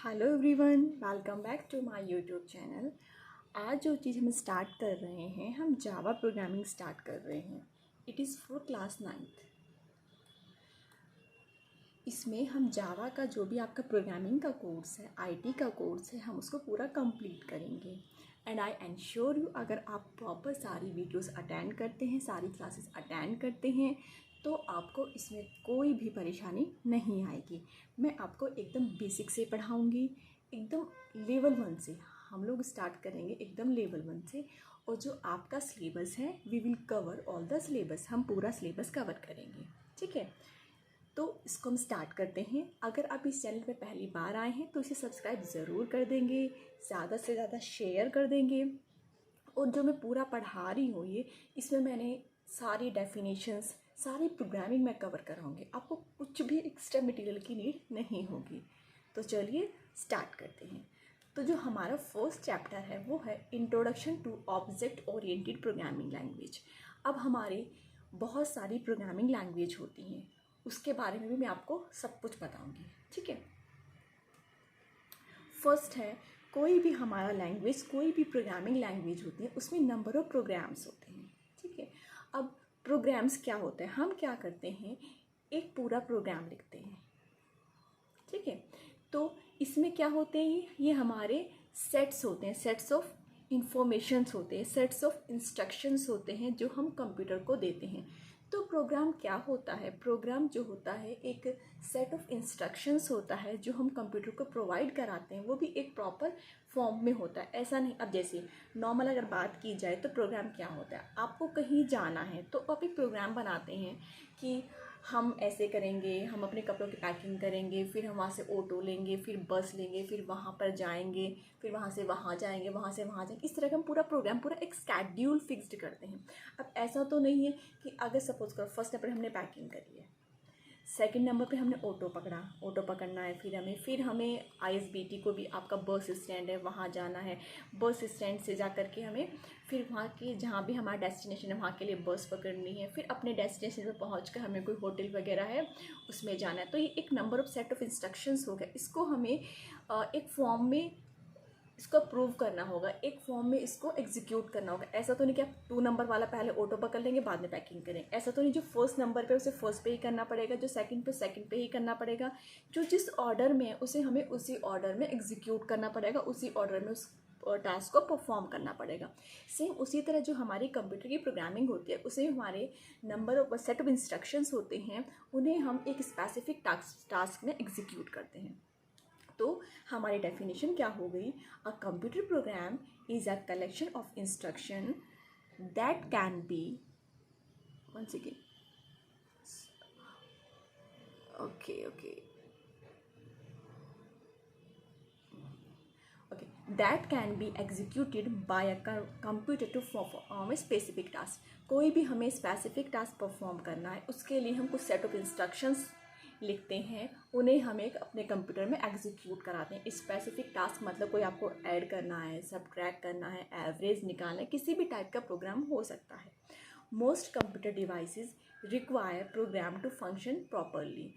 Hello everyone, welcome back to my YouTube channel. आज जो चीज़ हम स्टार्ट कर रहे हैं, हम जावा प्रोग्रामिंग स्टार्ट कर रहे हैं। It is for class 9th। इसमें हम जावा का जो भी आपका प्रोग्रामिंग का कोर्स है, आईटी का कोर्स है, हम उसको पूरा कंप्लीट करेंगे। एंड आई एंश्योर यू, अगर आप प्रॉपर सारी वीडियोस अटेंड करते हैं, सारी क्लासेस अटेंड करते हैं, तो आपको इसमें कोई भी परेशानी नहीं आएगी। मैं आपको एकदम बेसिक से पढ़ाऊँगी, एकदम लेवल 1 से हम लोग स्टार्ट करेंगे, एकदम लेवल 1 से। और जो आपका सिलेबस है, we will cover all the syllabus, हम पूरा सिलेबस कवर करेंगे, ठीक है। तो इसको हम स्टार्ट करते हैं। अगर आप इस चैनल पे पहली बार आए हैं तो इसे सब्सक्राइब ज़रूर कर देंगे, ज़्यादा से ज़्यादा शेयर कर देंगे। और जो मैं पूरा पढ़ा रही हूँ इसमें मैंने सारी डेफिनेशंस, सारी प्रोग्रामिंग मैं कवर कराऊंगी, आपको कुछ भी एक्स्ट्रा मटेरियल की नीड नहीं होगी। तो चलिए स्टार्ट करते हैं। तो जो हमारा फर्स्ट चैप्टर है वो है introduction to object oriented programming language. अब हमारे बहुत सारी प्रोग्रामिंग लैंग्वेज होती हैं, उसके बारे में भी मैं आपको सब कुछ बताऊंगी, ठीक है। फर्स्ट है, कोई भी हमारा लैंग्वेज, कोई भी प्रोग्रामिंग लैंग्वेज होती है, उसमें नंबर ऑफ प्रोग्राम्स होते हैं, ठीक है। अब प्रोग्राम्स क्या होते हैं, हम क्या करते हैं, एक पूरा प्रोग्राम लिखते हैं, ठीक है। तो इसमें क्या होते हैं, ये हमारे सेट्स होते हैं, सेट्स ऑफ इंफॉर्मेशंस होते हैं, सेट्स ऑफ इंस्ट्रक्शंस होते हैं जो हम कंप्यूटर को देते हैं। तो प्रोग्राम क्या होता है, प्रोग्राम जो होता है एक सेट ऑफ इंस्ट्रक्शंस होता है जो हम कंप्यूटर को प्रोवाइड कराते हैं, वो भी एक प्रॉपर फॉर्म में होता है। ऐसा नहीं, अब जैसे नॉर्मल अगर बात की जाए तो प्रोग्राम क्या होता है, आपको कहीं जाना है तो आप एक प्रोग्राम बनाते हैं कि हम ऐसे करेंगे, हम अपने कपड़ों की पैकिंग करेंगे, फिर हम वहाँ से ऑटो लेंगे, फिर बस लेंगे, फिर वहाँ पर जाएंगे, फिर वहाँ से वहाँ जाएंगे, वहाँ से वहाँ जाएंगे। इस तरह का हम पूरा प्रोग्राम, पूरा एक स्केड्यूल फिक्स्ड करते हैं। अब ऐसा तो नहीं है कि अगर सपोज करो फर्स्ट नंबर हमने पैकिंग करी है, सेकंड नंबर पे हमने ऑटो पकड़ा, ऑटो पकड़ना है, फिर हमें आईएसबीटी को भी, आपका बस स्टैंड है वहाँ जाना है, बस स्टैंड से जा कर के हमें फिर वहाँ की जहाँ भी हमारा डेस्टिनेशन है वहाँ के लिए बस पकड़नी है, फिर अपने डेस्टिनेशन पर पहुँच कर हमें कोई होटल वगैरह है उसमें जाना है। तो ये एक number of set of instructions हो गया, इसको हमें एक फॉर्म में इसको प्रूव करना होगा, एक फॉर्म में इसको एग्जीक्यूट करना होगा। ऐसा तो नहीं कि आप 2 नंबर वाला पहले ऑटो पकड़ लेंगे बाद में पैकिंग करें, ऐसा तो नहीं। जो फर्स्ट नंबर पे उसे फर्स्ट पे ही करना पड़ेगा, जो सेकंड पे ही करना पड़ेगा, जो जिस ऑर्डर में है उसे हमें उसी ऑर्डर में एग्जीक्यूट करना पड़ेगा, उसी ऑर्डर में उस टास्क को परफॉर्म करना पड़ेगा। सेम उसी तरह जो हमारी कंप्यूटर की प्रोग्रामिंग होती है, उसे हमारे number of set of instructions होते हैं, उन्हें हम एक स्पेसिफिक टास्क में एग्जीक्यूट करते हैं। तो हमारी डेफिनेशन क्या हो गई, अ computer programme is a collection of instruction that can be, once again, okay, that can be executed by a computer to perform a specific task। कोई भी हमें स्पेसिफिक टास्क परफॉर्म करना है, उसके लिए हम कुछ सेट ऑफ इंस्ट्रक्शंस लिखते हैं, उन्हें हम एक अपने कंप्यूटर में एग्जीक्यूट कराते हैं। स्पेसिफिक टास्क मतलब कोई आपको ऐड करना है, सब्ट्रैक्ट करना है, एवरेज निकालना है, किसी भी टाइप का प्रोग्राम हो सकता है। Most computer devices require program to function properly.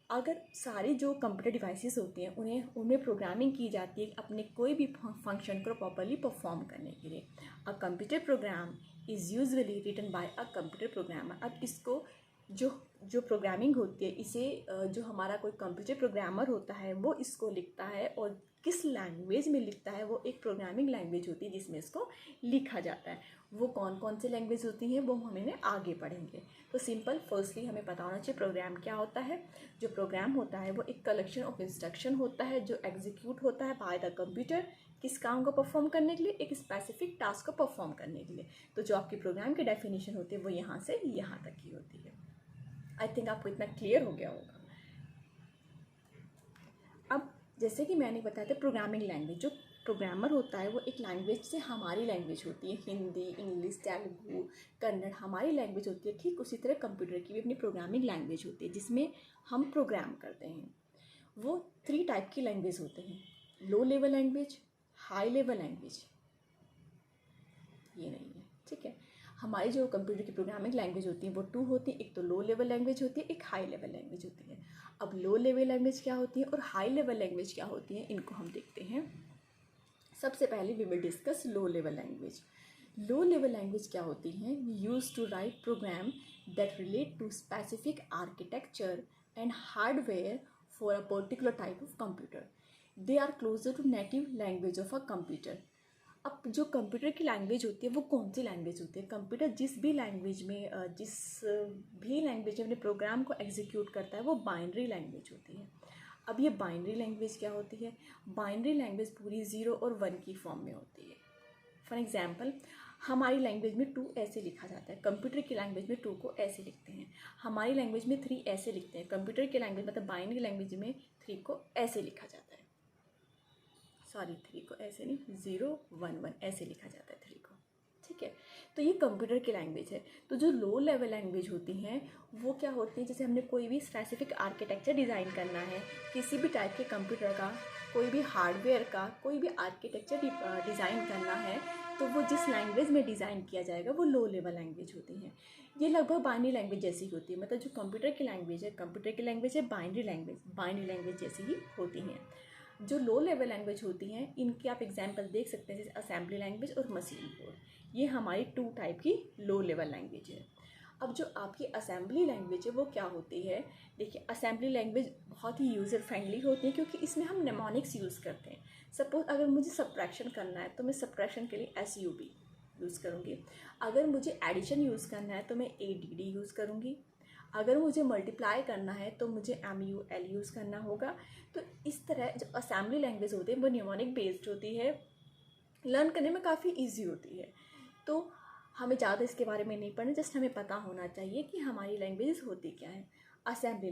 अगर सारी जो कंप्यूटर डिवाइसेस होती हैं उनमें प्रोग्रामिंग की जाती है अपने कोई भी फंक्शन को प्रॉपरली परफॉर्म करने के लिए। A computer program is usually written by a computer programmer. अब इसको जो जो प्रोग्रामिंग होती है, इसे जो हमारा कोई कंप्यूटर प्रोग्रामर होता है वो इसको लिखता है, और किस लैंग्वेज में लिखता है, वो एक प्रोग्रामिंग लैंग्वेज होती है जिसमें इसको लिखा जाता है। वो कौन कौन सी लैंग्वेज होती हैं वो हम इन्हें आगे पढ़ेंगे। तो सिंपल फर्स्टली हमें पता होना चाहिए प्रोग्राम क्या होता है। जो प्रोग्राम होता है वो एक कलेक्शन ऑफ इंस्ट्रक्शन होता है जो एग्जीक्यूट होता है बाय द कंप्यूटर, किस काम को परफॉर्म करने के लिए, एक स्पेसिफिक टास्क को परफॉर्म करने के लिए। तो जो आपकी प्रोग्राम की डेफिनेशन होती है वो यहाँ से यहाँ तक की होती है। आई थिंक आपको इतना क्लियर हो गया होगा। अब जैसे कि मैंने बताया था, प्रोग्रामिंग लैंग्वेज, जो प्रोग्रामर होता है वो एक लैंग्वेज से हमारी लैंग्वेज होती है, हिंदी, इंग्लिश, तेलुगु, कन्नड़ हमारी लैंग्वेज होती है। ठीक उसी तरह कंप्यूटर की भी अपनी प्रोग्रामिंग लैंग्वेज होती है जिसमें हम प्रोग्राम करते हैं। वो 3 टाइप की लैंग्वेज होते हैं, लो level language, high level language, ये नहीं है, ठीक है। हमारी जो कंप्यूटर की प्रोग्रामिंग लैंग्वेज होती है वो 2 होती है, एक तो लो लेवल लैंग्वेज होती है, एक हाई लेवल लैंग्वेज होती है। अब लो लेवल लैंग्वेज क्या होती है और हाई लेवल लैंग्वेज क्या होती है, इनको हम देखते हैं। सबसे पहले we will discuss low level language. Low level language क्या होती हैं, use to write program that relate to specific architecture and hardware for a particular type of computer. They are closer to native language of a computer. अब जो computer की language होती है वो कौन सी लैंग्वेज होती है, कंप्यूटर जिस भी लैंग्वेज में अपने प्रोग्राम को एग्जीक्यूट करता है वो बाइनरी लैंग्वेज होती है। अब ये बाइनरी लैंग्वेज क्या होती है, बाइनरी लैंग्वेज पूरी 0 और 1 की फॉर्म में होती है। फॉर एग्जाम्पल, हमारी लैंग्वेज में 2 ऐसे लिखा जाता है, कंप्यूटर की लैंग्वेज में 2 को ऐसे लिखते हैं। हमारी लैंग्वेज में 3 ऐसे लिखते हैं, कंप्यूटर की लैंग्वेज मतलब बाइनरी लैंग्वेज में 3 को ऐसे लिखा जाता है। सॉरी, 3 को ऐसे नहीं, 0 1 1 ऐसे लिखा जाता है 3 को, ठीक है। तो ये कंप्यूटर की लैंग्वेज है। तो जो लो लेवल लैंग्वेज होती हैं वो क्या होती है, जैसे हमने कोई भी स्पेसिफिक आर्किटेक्चर डिज़ाइन करना है, किसी भी टाइप के कंप्यूटर का, कोई भी हार्डवेयर का कोई भी आर्किटेक्चर डिज़ाइन करना है, तो वो जिस लैंग्वेज में डिज़ाइन किया जाएगा वो लो लेवल लैंग्वेज होती है। ये लगभग बाइनरी लैंग्वेज जैसी होती है, मतलब जो कंप्यूटर की लैंग्वेज है, बाइनरी लैंग्वेज जैसी ही होती हैं। जो लो लेवल लैंग्वेज होती हैं इनके आप एग्जाम्पल देख सकते हैं, जैसे असेंबली लैंग्वेज और मशीन कोड। ये हमारी 2 टाइप की लो लेवल लैंग्वेज है। अब जो आपकी असेंबली लैंग्वेज है वो क्या होती है, देखिए असेंबली लैंग्वेज बहुत ही यूज़र फ्रेंडली होती है क्योंकि इसमें हम नेमोनिक्स यूज़ करते हैं। सपोज अगर मुझे सब्ट्रैक्शन करना है तो मैं सब्ट्रैक्शन के लिए SUB यूज़ करूँगी। अगर मुझे एडिशन यूज़ करना है तो मैं ADD यूज़ करूँगी। अगर मुझे मल्टीप्लाई करना है तो मुझे MUL यूज़ करना होगा। तो इस तरह जो असेंबली लैंग्वेज होती है वो न्यूमोनिक बेस्ड होती है, लर्न करने में काफ़ी इजी होती है। तो हमें ज़्यादा इसके बारे में नहीं पढ़ना, जस्ट हमें पता होना चाहिए कि हमारी लैंग्वेज होती क्या है। असेंबली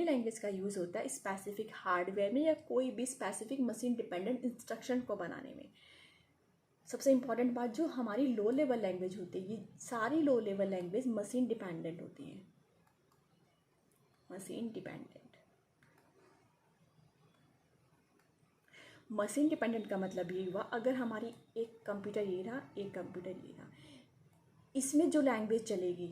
लैंग्वेज का यूज़ होता है स्पेसिफिक हार्डवेयर में या कोई भी स्पेसिफिक मशीन डिपेंडेंट इंस्ट्रक्शन को बनाने में। सबसे इम्पॉर्टेंट बात, जो हमारी लो लेवल लैंग्वेज होती है, ये सारी लो लेवल लैंग्वेज मशीन डिपेंडेंट होती हैं, मशीन डिपेंडेंट का मतलब ये हुआ, अगर हमारी एक कंप्यूटर ये रहा, एक कंप्यूटर ये रहा, इसमें जो लैंग्वेज चलेगी,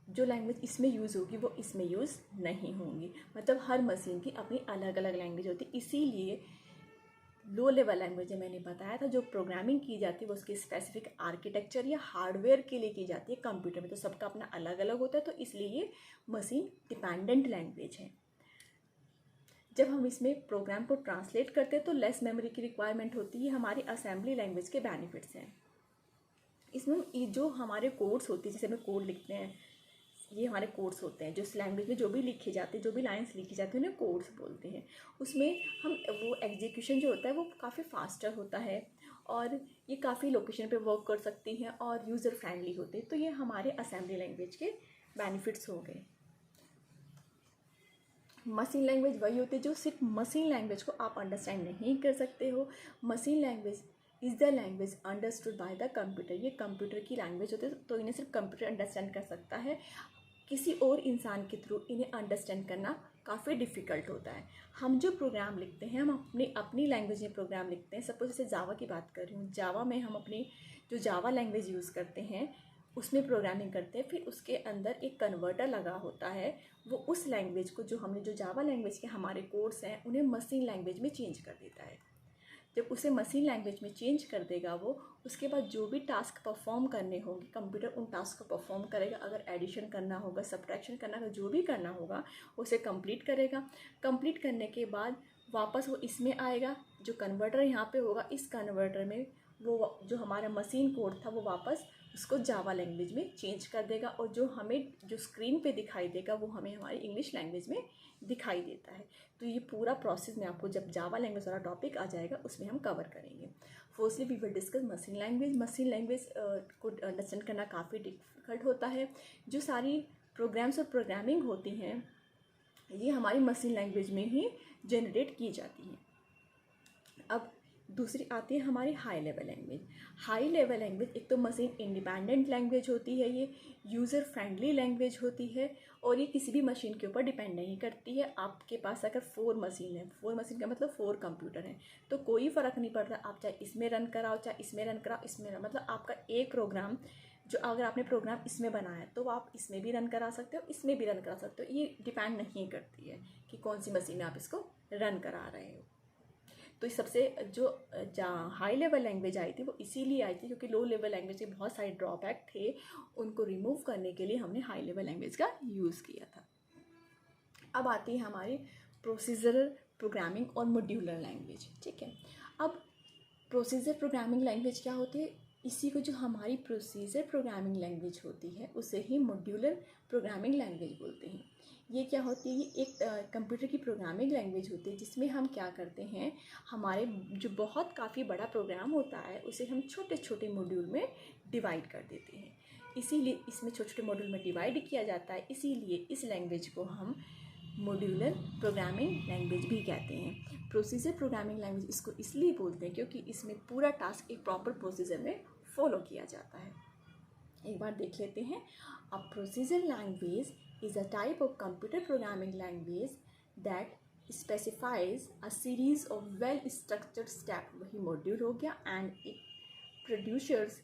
जो लैंग्वेज इसमें यूज़ होगी वो इसमें यूज़ नहीं होंगी। मतलब हर मशीन की अपनी अलग अलग लैंग्वेज होती है। इसीलिए लो लेवल लैंग्वेज मैंने बताया था, जो प्रोग्रामिंग की जाती है वो उसके स्पेसिफिक आर्किटेक्चर या हार्डवेयर के लिए की जाती है। कंप्यूटर में तो सबका अपना अलग अलग होता है, तो इसलिए ये मशीन डिपेंडेंट लैंग्वेज है। जब हम इसमें प्रोग्राम को ट्रांसलेट करते हैं तो लेस मेमोरी की रिक्वायरमेंट होती है। हमारी असेंबली लैंग्वेज के बेनिफिट्स हैं। इसमें जो हमारे कोड्स होते हैं, जैसे हमें कोड लिखते हैं, ये हमारे कोड्स होते हैं, जो इस लैंग्वेज में जो भी लिखे जाते हैं, जो भी लाइंस लिखी जाती हैं उन्हें कोड्स बोलते हैं। उसमें हम वो एग्जीक्यूशन जो होता है वो काफ़ी फास्टर होता है और ये काफ़ी लोकेशन पे वर्क कर सकती हैं और यूज़र फ्रेंडली होते हैं। तो ये हमारे असेंबली लैंग्वेज के बेनिफिट्स हो गए। मशीन लैंग्वेज वही होती है जो सिर्फ मशीन लैंग्वेज को आप अंडरस्टैंड नहीं कर सकते हो। Machine language is the language understood by the computer. ये कंप्यूटर की लैंग्वेज होती है, तो इन्हें सिर्फ कंप्यूटर अंडरस्टैंड कर सकता है। किसी और इंसान के थ्रू इन्हें अंडरस्टैंड करना काफ़ी डिफ़िकल्ट होता है। हम जो प्रोग्राम लिखते हैं, हम अपनी लैंग्वेज में प्रोग्राम लिखते हैं। सपोज जैसे जावा की बात कर रही हूँ, जावा में हम अपनी जो जावा लैंग्वेज यूज़ करते हैं उसमें प्रोग्रामिंग करते हैं। फिर उसके अंदर एक कन्वर्टर लगा होता है, वो उस लैंग्वेज को जो जावा लैंग्वेज के हमारे कोड्स हैं उन्हें मशीन लैंग्वेज में चेंज कर देता है। जब उसे मशीन लैंग्वेज में चेंज कर देगा वो, उसके बाद जो भी टास्क परफॉर्म करने होंगे कंप्यूटर उन टास्क को परफॉर्म करेगा। अगर एडिशन करना होगा, सब्ट्रैक्शन करना होगा, जो भी करना होगा उसे कंप्लीट करेगा। कंप्लीट करने के बाद वापस वो इसमें आएगा, जो कन्वर्टर यहाँ पे होगा, इस कन्वर्टर में वो जो हमारा मशीन कोड था वो वापस उसको जावा लैंग्वेज में चेंज कर देगा और जो स्क्रीन पे दिखाई देगा वो हमें हमारी इंग्लिश लैंग्वेज में दिखाई देता है। तो ये पूरा प्रोसेस में आपको जब जावा लैंग्वेज वाला टॉपिक आ जाएगा उसमें हम कवर करेंगे। Firstly we will discuss machine language. Machine language को अंडरस्टैंड करना काफ़ी डिफिकल्ट होता है। जो सारी प्रोग्राम्स और प्रोग्रामिंग होती हैं ये हमारी मशीन लैंग्वेज में ही जनरेट की जाती हैं। अब दूसरी आती है हमारी high level language. High level language एक तो मशीन इंडिपेंडेंट लैंग्वेज होती है, ये यूज़र फ्रेंडली लैंग्वेज होती है और ये किसी भी मशीन के ऊपर डिपेंड नहीं करती है। आपके पास अगर 4 मशीन है, 4 मशीन का मतलब 4 कंप्यूटर हैं, तो कोई फ़र्क नहीं पड़ता आप चाहे इसमें रन कराओ चाहे इसमें रन कराओ, इसमें मतलब आपका एक प्रोग्राम जो अगर आपने प्रोग्राम इसमें बनाया तो आप इसमें भी रन करा सकते हो, इसमें भी रन करा सकते हो। ये डिपेंड नहीं करती है कि कौन सी मशीन में आप इसको रन करा रहे हो। तो इस सबसे जो हाई लेवल लैंग्वेज आई थी वो इसीलिए आई थी क्योंकि लो लेवल लैंग्वेज के बहुत सारे ड्रॉबैक थे, उनको रिमूव करने के लिए हमने हाई लेवल लैंग्वेज का यूज़ किया था। अब आती है हमारी प्रोसीजरल प्रोग्रामिंग और मॉड्यूलर लैंग्वेज। ठीक है, अब प्रोसीजर प्रोग्रामिंग लैंग्वेज क्या होती है, इसी को जो हमारी प्रोसीजर प्रोग्रामिंग लैंग्वेज होती है उसे ही मॉड्यूलर प्रोग्रामिंग लैंग्वेज बोलते हैं। ये क्या होती है, ये एक कंप्यूटर की प्रोग्रामिंग लैंग्वेज होती है जिसमें हम क्या करते हैं, हमारे जो बहुत काफ़ी बड़ा प्रोग्राम होता है उसे हम छोटे छोटे मॉड्यूल में डिवाइड कर देते हैं। इसीलिए इसमें छोटे छोटे मॉड्यूल में डिवाइड किया जाता है, इसीलिए इस लैंग्वेज को हम मॉड्यूलर प्रोग्रामिंग लैंग्वेज भी कहते हैं। प्रोसीजर प्रोग्रामिंग लैंग्वेज इसको इसलिए बोलते हैं क्योंकि इसमें पूरा टास्क एक प्रॉपर प्रोसीजर में फॉलो किया जाता है। एक बार देख लेते हैं। A procedure language is a type of computer programming language that specifies a series of well structured step, वही मॉड्यूल हो गया, and it producers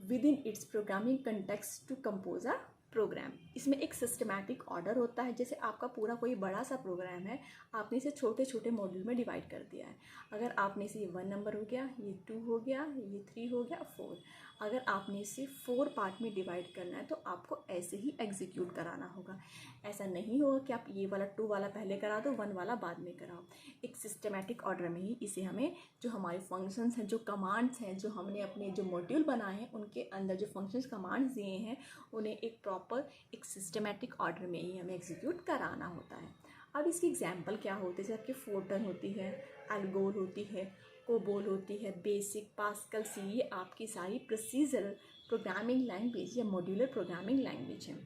within its programming context to compose a program. इसमें एक systematic order होता है। जैसे आपका पूरा कोई बड़ा सा प्रोग्राम है, आपने इसे छोटे छोटे मॉड्यूल में डिवाइड कर दिया है। अगर आपने इसे ये 1 नंबर हो गया, ये 2 हो गया, ये 3 हो गया, 4, अगर आपने इसे 4 पार्ट में डिवाइड करना है तो आपको ऐसे ही एग्जीक्यूट कराना होगा। ऐसा नहीं होगा कि आप ये वाला 2 वाला पहले करा दो, 1 वाला बाद में कराओ। एक सिस्टमैटिक ऑर्डर में ही इसे हमें, जो हमारे फंक्शंस हैं, जो कमांड्स हैं, जो हमने अपने जो मॉड्यूल बनाए हैं उनके अंदर जो फंक्शंस कमांड्स दिए हैं उन्हें एक प्रॉपर एक सिस्टमैटिक ऑर्डर में ही हमें एग्जीक्यूट कराना होता है। अब इसकी एग्जांपल क्या होती है, जैसे आपकी फोर्टन होती है, एल्गोल होती है, कोबोल होती है, बेसिक, पास्कल, सी, ये आपकी सारी प्रोसीजरल प्रोग्रामिंग लैंग्वेज या मॉड्यूलर प्रोग्रामिंग लैंग्वेज है।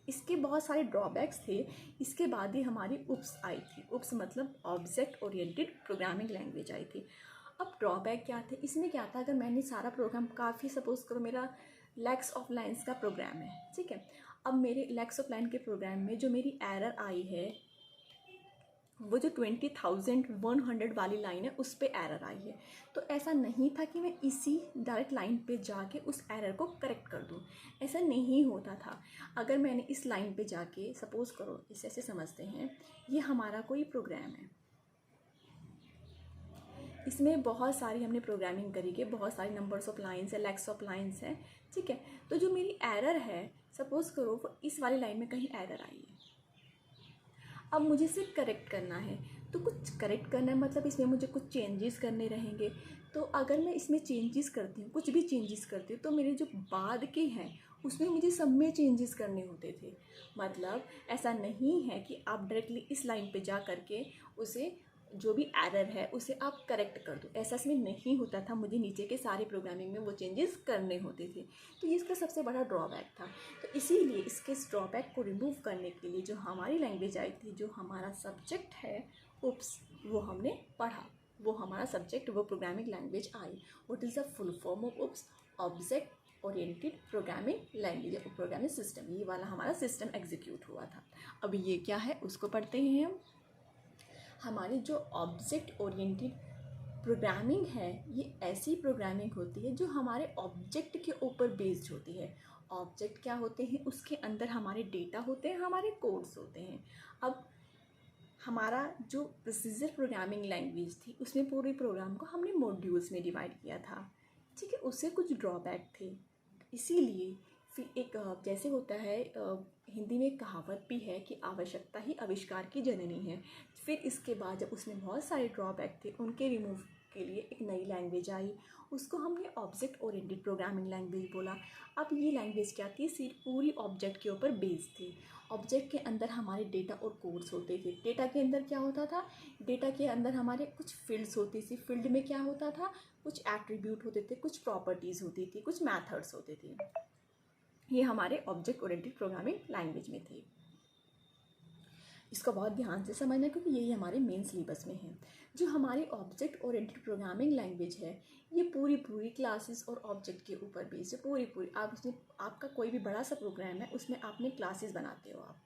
इसके बहुत सारे ड्रॉबैक्स थे। इसके बाद ही हमारी UPS आई थी। UPS मतलब object oriented programming language I थी। अब ड्रॉबैक क्या थे, इसमें क्या था, अगर मैंने सारा प्रोग्राम, काफ़ी सपोज करो मेरा लैक्स ऑफ लाइन्स का प्रोग्राम है, ठीक है। अब मेरे लैक्स ऑफ लाइन के प्रोग्राम में जो मेरी एरर आई है वो जो 20,100 वाली लाइन है उस पे एरर आई है। तो ऐसा नहीं था कि मैं इसी डायरेक्ट लाइन पे जाके उस एरर को करेक्ट कर दूं, ऐसा नहीं होता था। अगर मैंने इस लाइन पे जाके, सपोज़ करो इसे ऐसे समझते हैं, ये हमारा कोई प्रोग्राम है, इसमें बहुत सारी हमने प्रोग्रामिंग करी कि बहुत सारी नंबर्स ऑफ लाइन्स है, लैक्स ऑफ लाइन्स है, ठीक है। तो जो मेरी एरर है, सपोज़ करो वो इस वाली लाइन में कहीं एरर आई है। अब मुझे इसे करेक्ट करना है, तो कुछ करेक्ट करना है मतलब इसमें मुझे कुछ चेंजेस करने रहेंगे। तो अगर मैं इसमें चेंजेस करती हूँ, कुछ भी चेंजेस करती हूँ, तो मेरे जो बाद के हैं उसमें मुझे सब में चेंजेस करने होते थे। मतलब ऐसा नहीं है कि आप डायरेक्टली इस लाइन पे जा करके उसे, जो भी एरर है उसे आप करेक्ट कर दो, ऐसा इसमें नहीं होता था। मुझे नीचे के सारे प्रोग्रामिंग में वो चेंजेस करने होते थे। तो ये इसका सबसे बड़ा ड्रॉबैक था। तो इसीलिए इसके इस ड्रॉबैक को रिमूव करने के लिए जो हमारी लैंग्वेज आई थी, जो हमारा सब्जेक्ट है UPS, वो हमने पढ़ा, वो हमारा सब्जेक्ट, वो programming language I. What is the full form of UPS? Object oriented programming language, programming system. ये वाला हमारा सिस्टम एग्जीक्यूट हुआ था। अब ये क्या है उसको पढ़ते हैं हम। हमारी जो ऑब्जेक्ट ओरिएंटेड प्रोग्रामिंग है, ये ऐसी प्रोग्रामिंग होती है जो हमारे ऑब्जेक्ट के ऊपर बेस्ड होती है। ऑब्जेक्ट क्या होते हैं, उसके अंदर हमारे डेटा होते हैं, हमारे कोड्स होते हैं। अब हमारा जो प्रोसीजर प्रोग्रामिंग लैंग्वेज थी उसमें पूरे प्रोग्राम को हमने मॉड्यूल्स में डिवाइड किया था, ठीक है। उससे कुछ ड्रॉबैक थे, इसीलिए फिर एक जैसे होता है, हिंदी में एक कहावत भी है कि आवश्यकता ही आविष्कार की जननी है। फिर इसके बाद जब उसमें बहुत सारे ड्रॉबैक थे, उनके रिमूव के लिए एक नई लैंग्वेज आई, उसको हमने ऑब्जेक्ट ओरिएंटेड प्रोग्रामिंग लैंग्वेज बोला। अब ये लैंग्वेज क्या थी, सिर्फ पूरी ऑब्जेक्ट के ऊपर बेस्ड थी। ऑब्जेक्ट के अंदर हमारे डेटा और कोड्स होते थे। डेटा के अंदर क्या होता था, डेटा के अंदर हमारे कुछ फील्ड्स होती थी। फील्ड में क्या होता था, कुछ एट्रीब्यूट होते थे, कुछ प्रॉपर्टीज़ होती थी, कुछ मैथड्स होते थे। ये हमारे ऑब्जेक्ट ओरिएंटेड प्रोग्रामिंग लैंग्वेज में थे। इसको बहुत ध्यान से समझना क्योंकि यही हमारे मेन सिलेबस में है। जो हमारी ऑब्जेक्ट ओरिएंटेड प्रोग्रामिंग लैंग्वेज है, ये पूरी क्लासेस और ऑब्जेक्ट के ऊपर बेस्ड है। पूरी आप उसमें, आपका कोई भी बड़ा सा प्रोग्राम है उसमें आपने क्लासेस बनाते हो, आप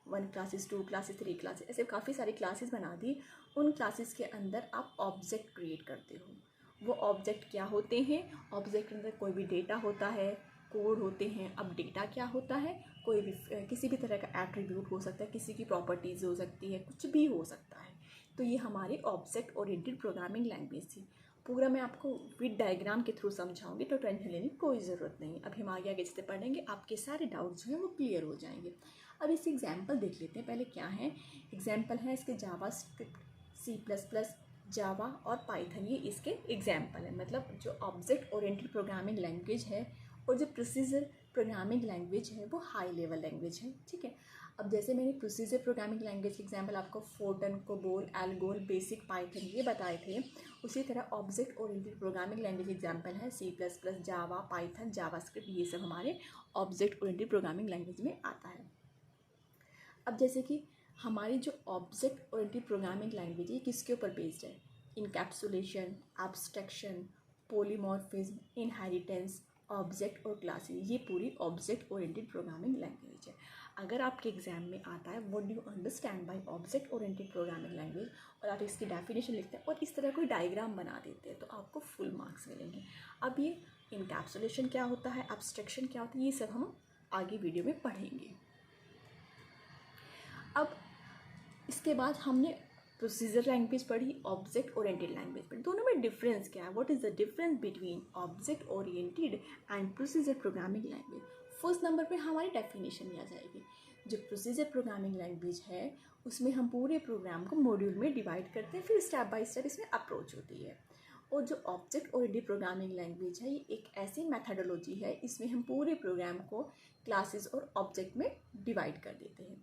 1 क्लासेस, 2 क्लासेस, 3 क्लासेस, ऐसे काफ़ी सारी क्लासेस बना दी। उन क्लासेस के अंदर आप ऑब्जेक्ट क्रिएट करते हो। वो ऑब्जेक्ट क्या होते हैं, ऑब्जेक्ट के अंदर कोई भी डेटा होता है, कोड होते हैं। अब डेटा क्या होता है, कोई भी किसी भी तरह का एट्रीब्यूट हो सकता है, किसी की प्रॉपर्टीज़ हो सकती है, कुछ भी हो सकता है। तो ये हमारी ऑब्जेक्ट ओरिएंटेड प्रोग्रामिंग लैंग्वेज थी। पूरा मैं आपको विद डायग्राम के थ्रू समझाऊंगी, तो टेंशन लेने की कोई ज़रूरत नहीं। अभी हम आगे आगे जैसे पढ़ेंगे आपके सारे डाउट्स जो हैं वो क्लियर हो जाएंगे। अब इसकी एग्जाम्पल देख लेते हैं। पहले क्या है, एग्जाम्पल है इसके जावा स्क्रिप्ट, C++, जावा और पाइथन, ये इसके एग्जाम्पल है। मतलब जो ऑब्जेक्ट ओरिएंटेड प्रोग्रामिंग लैंग्वेज है और जो प्रोसीजर प्रोग्रामिंग लैंग्वेज है वो हाई लेवल लैंग्वेज है, ठीक है। अब जैसे मैंने प्रोसीजर प्रोग्रामिंग लैंग्वेज के एग्जाम्पल आपको Fortran, COBOL, ALGOL, basic, Python ये बताए थे, उसी तरह object oriented programming language example है C++, जावा, पाइथन, जावास्क्रिप्ट, ये सब हमारे ऑब्जेक्ट ओरिएंटेड प्रोग्रामिंग लैंग्वेज में आता है। अब जैसे कि हमारी जो ऑब्जेक्ट ओरिएंटेड प्रोग्रामिंग लैंग्वेज है किसके ऊपर बेस्ड है, encapsulation, abstraction, polymorphism, inheritance, object और क्लासेस, ये पूरी ऑब्जेक्ट ओरिएंटेड प्रोग्रामिंग लैंग्वेज है। अगर आपके एग्जाम में आता है what do you understand by object oriented programming language और आप इसकी डेफिनेशन लिखते हैं और इस तरह कोई डायग्राम बना देते हैं तो आपको फुल मार्क्स मिलेंगे। अब ये इनकैप्सुलेशन क्या होता है, एब्स्ट्रैक्शन क्या होता है, ये सब हम आगे वीडियो में पढ़ेंगे। अब इसके बाद हमने प्रोसीजर लैंग्वेज पढ़ी, ऑब्जेक्ट ओरिएंटेड लैंग्वेज पढ़ी। दोनों में डिफरेंस क्या है, what is the difference between object oriented and procedure programming language. First number पे हमारी डेफिनेशन में आ जाएगी। जो प्रोसीजर प्रोग्रामिंग लैंग्वेज है उसमें हम पूरे प्रोग्राम को मॉड्यूल में डिवाइड करते हैं, फिर स्टेप बाय स्टेप इसमें अप्रोच होती है। और जो ऑब्जेक्ट ओरिएंटेड प्रोग्रामिंग लैंग्वेज है ये एक ऐसी मैथडोलॉजी है, इसमें हम पूरे प्रोग्राम को क्लासेस और ऑब्जेक्ट में डिवाइड कर देते हैं।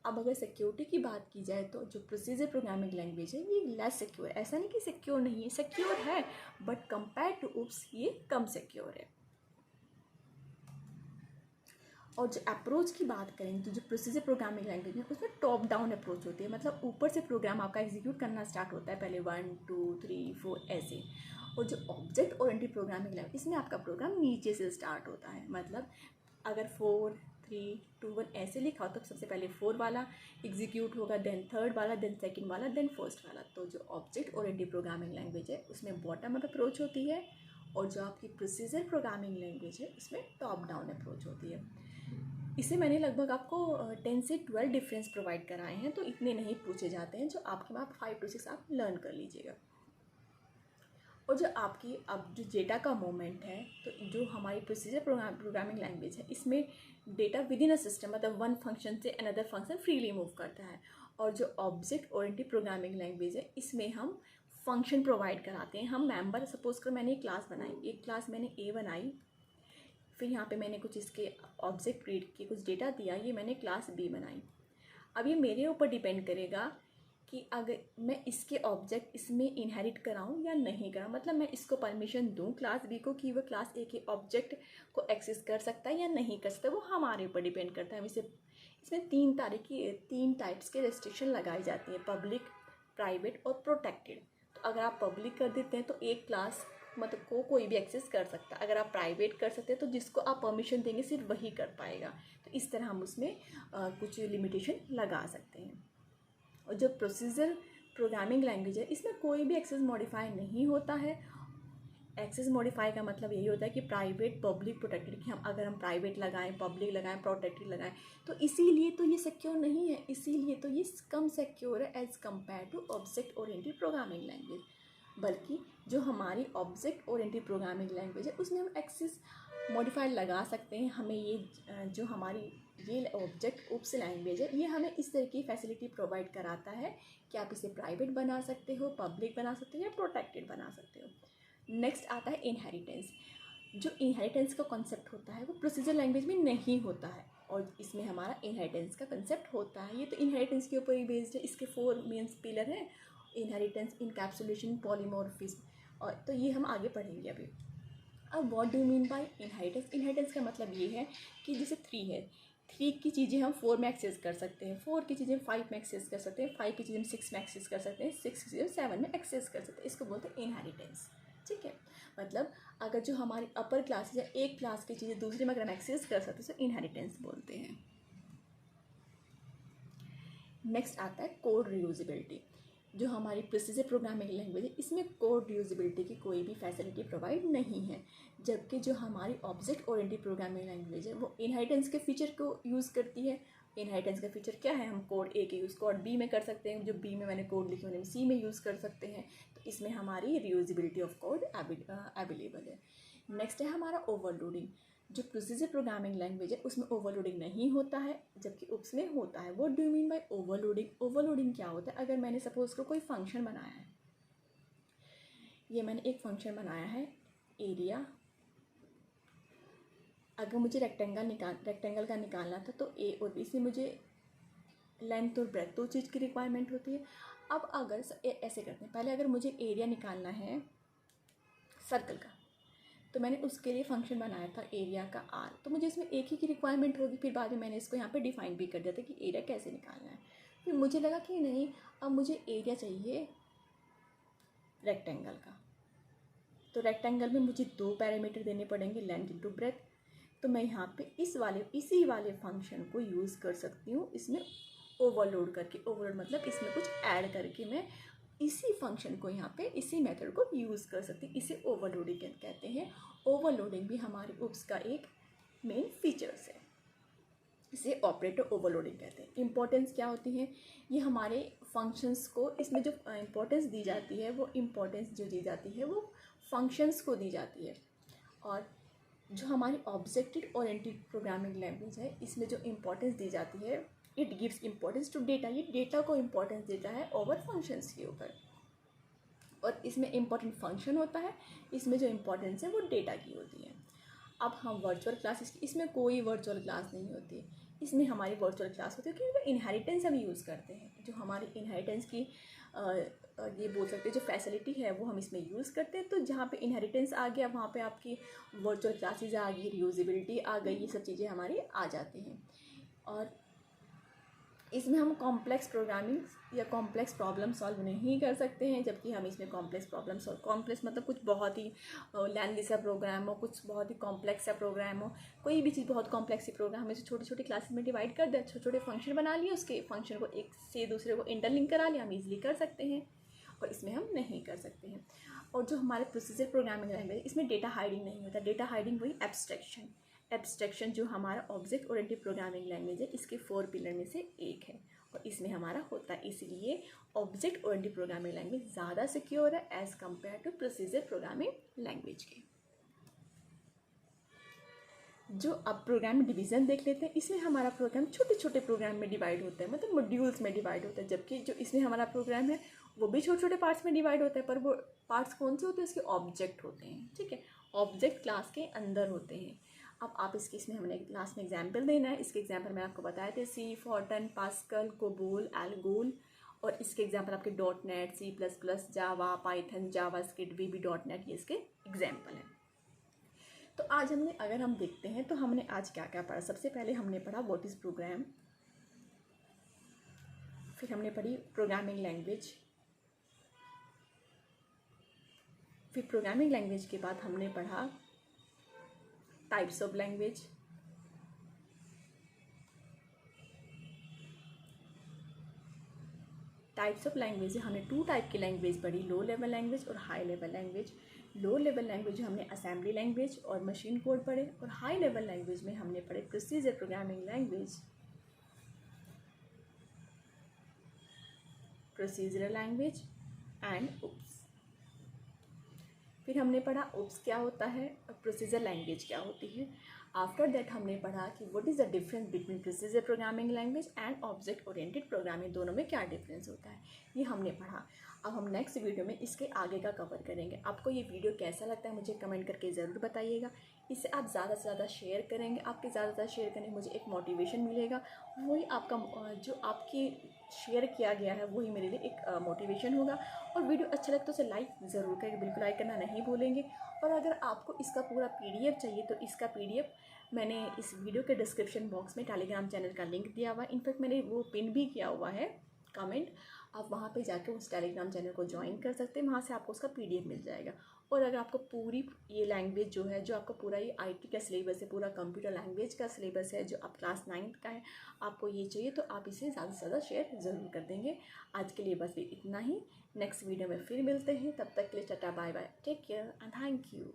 अब अगर सिक्योरिटी की बात की जाए तो जो प्रोसीजर प्रोग्रामिंग लैंग्वेज है ये लेस सिक्योर है। ऐसा नहीं कि सिक्योर नहीं है, सिक्योर है, बट कंपेयर टू उप्स ये कम सिक्योर है। और जो अप्रोच की बात करें तो जो प्रोसीजर प्रोग्रामिंग लैंग्वेज है उसमें टॉप डाउन अप्रोच होती है। मतलब ऊपर से प्रोग्राम आपका एग्जीक्यूट करना स्टार्ट होता है, पहले 1 2 3 4 ऐसे। और जो ऑब्जेक्ट ओरिएंटेड प्रोग्रामिंग लैंग्वेज इसमें आपका प्रोग्राम नीचे से स्टार्ट होता है। मतलब अगर 4 3 2 1 ऐसे लिखा हो तो सबसे पहले 4 वाला एग्जीक्यूट होगा, देन थर्ड वाला, देन सेकंड वाला, देन फर्स्ट वाला। तो जो ऑब्जेक्ट ओरिएंटेड प्रोग्रामिंग लैंग्वेज है उसमें बॉटम अप अप्रोच होती है और जो आपकी प्रोसीजर प्रोग्रामिंग लैंग्वेज है उसमें टॉप डाउन अप्रोच होती है। इसे मैंने लगभग आपको 10 से 12 डिफरेंस प्रोवाइड कराए हैं, तो इतने नहीं पूछे जाते हैं। जो आपके वहाँ 5 to 6 आप लर्न कर लीजिएगा। और जो आपकी अब जो डेटा का मोमेंट है, तो जो हमारी प्रोसीजर प्रोग्रामिंग लैंग्वेज है इसमें data with in a system, मतलब वन फंक्शन से अनदर फंक्शन फ्रीली मूव करता है। और जो ऑब्जेक्ट ओरिएंटेड प्रोग्रामिंग लैंग्वेज है इसमें हम फंक्शन प्रोवाइड कराते हैं। हम मेंबर, सपोज कर मैंने एक क्लास बनाई, एक क्लास मैंने ए बनाई, फिर यहाँ पे मैंने कुछ इसके ऑब्जेक्ट क्रिएट किए, कुछ डेटा दिया, ये मैंने क्लास बी बनाई। अब ये मेरे ऊपर डिपेंड करेगा कि अगर मैं इसके ऑब्जेक्ट इसमें इनहेरिट कराऊँ या नहीं कराऊँ। मतलब मैं इसको परमिशन दूँ क्लास बी को कि वो क्लास ए के ऑब्जेक्ट को एक्सेस कर सकता है या नहीं कर सकता, वो हमारे ऊपर डिपेंड करता है। इसमें 3 टाइप्स के रेस्ट्रिक्शन लगाई जाती हैं, पब्लिक, प्राइवेट और प्रोटेक्टेड। तो अगर आप पब्लिक कर देते हैं तो एक क्लास मतलब को कोई भी एक्सेस कर सकता है। अगर आप प्राइवेट कर सकते हैं तो जिसको आप परमिशन देंगे सिर्फ वही कर पाएगा। तो इस तरह हम उसमें कुछ लिमिटेशन लगा सकते हैं। और जो प्रोसीजर प्रोग्रामिंग लैंग्वेज है इसमें कोई भी एक्सेस मॉडिफाई नहीं होता है। एक्सेस मॉडिफाई का मतलब यही होता है कि प्राइवेट, पब्लिक, प्रोटेक्टेड, कि अगर हम प्राइवेट लगाएं, पब्लिक लगाएं, प्रोटेक्टेड लगाएं, तो इसीलिए तो ये सिक्योर नहीं है, इसीलिए तो ये कम सिक्योर है as compare to object oriented programming language. बल्कि जो हमारी ऑब्जेक्ट ओरिएंटेड प्रोग्रामिंग लैंग्वेज है उसमें हम एक्सेस मॉडिफायर लगा सकते हैं। हमें ये जो हमारी ये ऑब्जेक्ट ओप्स लैंग्वेज है ये हमें इस तरह की फैसिलिटी प्रोवाइड कराता है कि आप इसे प्राइवेट बना सकते हो, पब्लिक बना सकते हो या प्रोटेक्टेड बना सकते हो। नेक्स्ट आता है इनहेरिटेंस। जो इनहेरिटेंस का कॉन्सेप्ट होता है वो प्रोसीजर लैंग्वेज में नहीं होता है और इसमें हमारा इनहेरिटेंस का कंसेप्ट होता है। ये तो इनहेरिटेंस के ऊपर ही बेस्ड है। इसके 4 मेन पिलर हैं, इनहेरिटेंस, इनकैप्सुलेशन, पॉलीमॉर्फिज्म। और तो ये हम आगे पढ़ेंगे अभी। अब what do mean by inheritance. Inheritance का मतलब ये है कि जैसे 3 है, 3 की चीज़ें हम 4 में एक्सेस कर सकते हैं, 4 की चीज़ें 5 में एक्सेस कर सकते हैं, 5 की चीज़ें हम 6 में एक्सेस कर सकते हैं, 6 की चीज़ें 7 में एक्सेस कर सकते हैं। इसको बोलते हैं इनहेरिटेंस, ठीक है। मतलब अगर जो हमारी अपर क्लास या एक क्लास की चीज़ें दूसरे में अगर हम एक्सेस कर सकते हैं तो इनहेरिटेंस बोलते हैं। नेक्स्ट आता है कोड रीयूजेबिलिटी। जो हमारी प्रिसीजर प्रोग्रामिंग लैंग्वेज है इसमें कोड रीयूजेबिलिटी की कोई भी फैसिलिटी प्रोवाइड नहीं है, जबकि जो हमारी ऑब्जेक्ट ओरिएंटेड प्रोग्रामिंग लैंग्वेज है वो इनहेरिटेंस के फीचर को यूज़ करती है। इनहेरिटेंस का फीचर क्या है, हम कोड ए के यूज़ कोड बी में कर सकते हैं, जो बी में मैंने कोड लिखी मैंने सी में यूज़ कर सकते हैं, तो इसमें हमारी रीयूजेबिलिटी ऑफ कोड अवेलेबल है। नेक्स्ट है हमारा ओवरलोडिंग। जो प्रोसीजर प्रोग्रामिंग लैंग्वेज है उसमें ओवरलोडिंग नहीं होता है, जबकि उसमें होता है। What do you mean by overloading? Overloading क्या होता है, अगर मैंने सपोज को कोई फंक्शन बनाया है, ये मैंने एक फंक्शन बनाया है एरिया, अगर मुझे रेक्टेंगल का निकालना था तो ए और बी से मुझे लेंथ और ब्रेथ दो चीज़ की रिक्वायरमेंट होती है। अब अगर ऐसे करते हैं, पहले अगर मुझे एरिया निकालना है सर्कल का, तो मैंने उसके लिए फंक्शन बनाया था एरिया का आर, तो मुझे इसमें एक ही की रिक्वायरमेंट होगी। फिर बाद में मैंने इसको यहाँ पे डिफाइन भी कर दिया था कि एरिया कैसे निकालना है। फिर मुझे लगा कि नहीं, अब मुझे एरिया चाहिए रेक्टेंगल का, तो रेक्टेंगल में मुझे दो पैरामीटर देने पड़ेंगे, लेंथ इंटू ब्रेथ। तो मैं यहाँ पे इसी वाले फंक्शन को यूज़ कर सकती हूँ इसमें ओवरलोड करके। ओवरलोड मतलब इसमें कुछ ऐड करके मैं इसी फंक्शन को यहाँ पे इसी मेथड को यूज़ कर सकती हूँ। इसे ओवरलोडिंग कहते हैं। ओवरलोडिंग भी हमारे UPS का एक मेन फीचर्स है, इसे ऑपरेटर ओवरलोडिंग कहते हैं। इंपॉर्टेंस क्या होती है, ये हमारे फंक्शंस को, इसमें जो इंपॉर्टेंस दी जाती है वो इंपॉर्टेंस जो दी जाती है वो फंक्शंस को दी जाती है। और जो हमारी ऑब्जेक्ट ओरिएंटेड प्रोग्रामिंग लैंग्वेज है इसमें जो इंपॉर्टेंस दी जाती है, it gives importance to data, ये डेटा को इंपॉर्टेंस देता है ओवर फंक्शंस के ऊपर। और इसमें इंपॉर्टेंट फंक्शन होता है, इसमें जो इंपॉर्टेंस है वो डेटा की होती है। अब हम वर्चुअल क्लासेस, इसमें कोई वर्चुअल क्लास नहीं होती, इसमें हमारी वर्चुअल क्लास होती है क्योंकि इनहेरिटेंस हम यूज़ करते हैं। जो हमारी इनहेरिटेंस की ये बोल सकते हैं जो फैसिलिटी है वो हम इसमें यूज़ करते हैं। तो जहाँ पे इनहेरिटेंस आ गया वहाँ पे आपकी वर्चुअल क्लासेस आ गई, रीयूजेबिलिटी आ गई, ये सब चीज़ें हमारी आ जाती हैं। और इसमें हम कॉम्प्लेक्स प्रोग्रामिंग या कॉम्प्लेक्स प्रॉब्लम सॉल्व नहीं कर सकते हैं, जबकि हम इसमें कॉम्प्लेक्स प्रॉब्लम सॉल्व, कॉम्प्लेक्स मतलब कुछ बहुत ही लेंथी सा प्रोग्राम हो, कुछ बहुत ही कॉम्प्लेक्स सा प्रोग्राम हो, कोई भी चीज़ बहुत कॉम्प्लेक्स सी प्रोग्राम हमें छोटी छोटी क्लासेस में डिवाइड कर दे, छोटे छोटे फंक्शन बना लिए, उसके फंक्शन को एक से दूसरे को इंटरलिंक करा लिया, हम ईजिली कर सकते हैं। और इसमें हम नहीं कर सकते हैं। और जो हमारे प्रोसीजर प्रोग्रामिंग लैंग्वेज इसमें डेटा हाइडिंग नहीं होता। डेटा हाइडिंग वही एब्स्ट्रैक्शन जो हमारा ऑब्जेक्ट ओरिएंटेड प्रोग्रामिंग लैंग्वेज है इसके 4 पिलर में से एक है और इसमें हमारा होता है। इसलिए ऑब्जेक्ट ओरिएंटेड प्रोग्रामिंग लैंग्वेज ज़्यादा सिक्योर है as compare to procedure programming language के। जो अब प्रोग्राम डिवीज़न देख लेते हैं, इसमें हमारा प्रोग्राम छोटे छोटे प्रोग्राम में डिवाइड होता है, मतलब मॉड्यूल्स में डिवाइड होता है। जबकि जो इसमें हमारा प्रोग्राम है वो भी छोटे छोटे पार्ट्स में डिवाइड होता है, पर वो पार्ट्स कौन से होते हैं, उसके ऑब्जेक्ट होते हैं। ठीक है, ऑब्जेक्ट क्लास के अंदर होते हैं। अब आप इसके, इसमें हमने क्लास में एग्जाम्पल देना है। इसके एग्जाम्पल मैंने आपको बताए थे, सी, फॉर्टन, पास्कल, कोबोल, एल्गोल। और इसके एग्जाम्पल आपके .NET, C++, जावा, पाइथन, जावास्क्रिप्ट, VB.NET, ये इसके एग्जाम्पल हैं। तो आज अगर हम देखते हैं तो हमने आज क्या क्या पढ़ा। सबसे पहले हमने पढ़ा व्हाट इज़ प्रोग्राम, फिर हमने पढ़ी प्रोग्रामिंग लैंग्वेज, फिर प्रोग्रामिंग लैंग्वेज के बाद हमने पढ़ा types of language, types of language हमने 2 टाइप की लैंग्वेज पढ़ी, लो लेवल लैंग्वेज और high level language. Low level language हमने असेंबली लैंग्वेज और मशीन कोड पढ़े, और हाई लेवल लैंग्वेज में हमने पढ़े procedure programming language, procedural language and UPS। फिर हमने पढ़ा UPS क्या होता है और प्रोसीजर लैंग्वेज क्या होती है। आफ्टर दैट हमने पढ़ा कि what is the difference between procedure programming language and object oriented programming, दोनों में क्या डिफरेंस होता है, ये हमने पढ़ा। अब हम नेक्स्ट वीडियो में इसके आगे का कवर करेंगे। आपको ये वीडियो कैसा लगता है मुझे कमेंट करके ज़रूर बताइएगा। इसे आप ज़्यादा से ज़्यादा शेयर करेंगे, आपके ज़्यादा से ज़्यादा शेयर करने मुझे एक मोटिवेशन मिलेगा। वही आपका जो आपकी शेयर किया गया है वही मेरे लिए एक मोटिवेशन होगा। और वीडियो अच्छा लगता है तो उसे लाइक ज़रूर करें, बिल्कुल लाइक करना नहीं भूलेंगे। और अगर आपको इसका पूरा PDF चाहिए तो इसका PDF मैंने इस वीडियो के डिस्क्रिप्शन बॉक्स में टेलीग्राम चैनल का लिंक दिया हुआ है। इनफैक्ट मैंने वो पिन भी किया हुआ है कमेंट, आप वहाँ पे जाके उस टेलीग्राम चैनल को ज्वाइन कर सकते हैं, वहाँ से आपको उसका PDF मिल जाएगा। और अगर आपको पूरी ये लैंग्वेज जो है, जो आपका पूरा ये IT का सिलेबस है, पूरा कंप्यूटर लैंग्वेज का सिलेबस है, जो आप क्लास 9 का है, आपको ये चाहिए तो आप इसे ज़्यादा से ज़्यादा शेयर ज़रूर कर देंगे। आज के लिए बस इतना ही। नेक्स्ट वीडियो में फिर मिलते हैं, तब तक के लिए tata bye bye, take care and thank you.